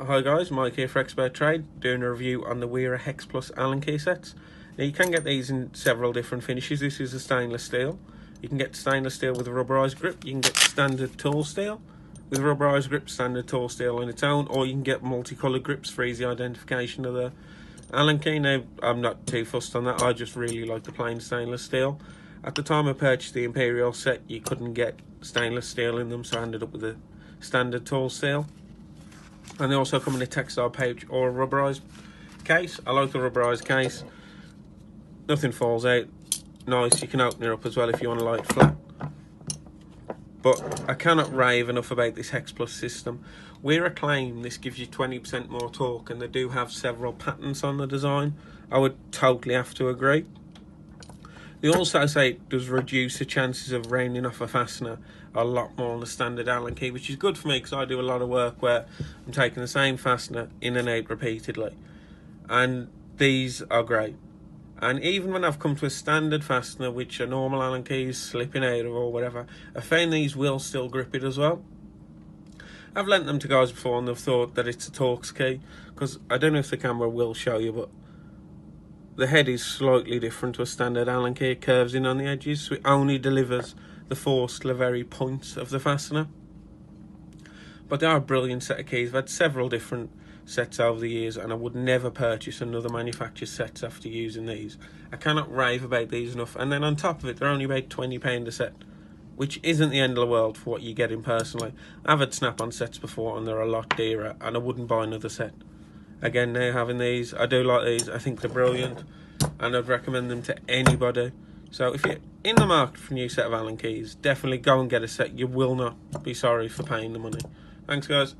Hi guys, Mike here for Expert Trade, doing a review on the Wera Hex-Plus Allen key sets. Now you can get these in several different finishes. This is a stainless steel. You can get stainless steel with a rubberized grip, you can get standard tool steel with rubberized grip, standard tool steel on its own, or you can get multicolored grips for easy identification of the Allen key. Now I'm not too fussed on that, I just really like the plain stainless steel. At the time I purchased the Imperial set, you couldn't get stainless steel in them, so I ended up with a standard tool steel. And they also come in a textile pouch or a rubberized case. I like the rubberized case. Nothing falls out. Nice. You can open it up as well if you want to lie it flat. But I cannot rave enough about this Hex-Plus system. Wera claim this gives you 20% more torque, and they do have several patents on the design. I would totally have to agree. They also say it does reduce the chances of rounding off a fastener a lot more on the standard Allen key, which is good for me because I do a lot of work where I'm taking the same fastener in and out repeatedly, and these are great. And even when I've come to a standard fastener which a normal Allen key is slipping out of or whatever, I found these will still grip it as well. I've lent them to guys before and they've thought that it's a Torx key, because I don't know if the camera will show you, but the head is slightly different to a standard Allen key. It curves in on the edges, so it only delivers the force to the very point of the fastener. But they are a brilliant set of keys. I've had several different sets over the years, and I would never purchase another manufacturer's sets after using these. I cannot rave about these enough. And then on top of it, they're only about £20 a set, which isn't the end of the world for what you're getting personally. I've had snap-on sets before and they're a lot dearer, and I wouldn't buy another set. Again, now having these, I do like these. I think they're brilliant, and I'd recommend them to anybody. So if you're in the market for a new set of Allen keys, definitely go and get a set. You will not be sorry for paying the money. Thanks guys.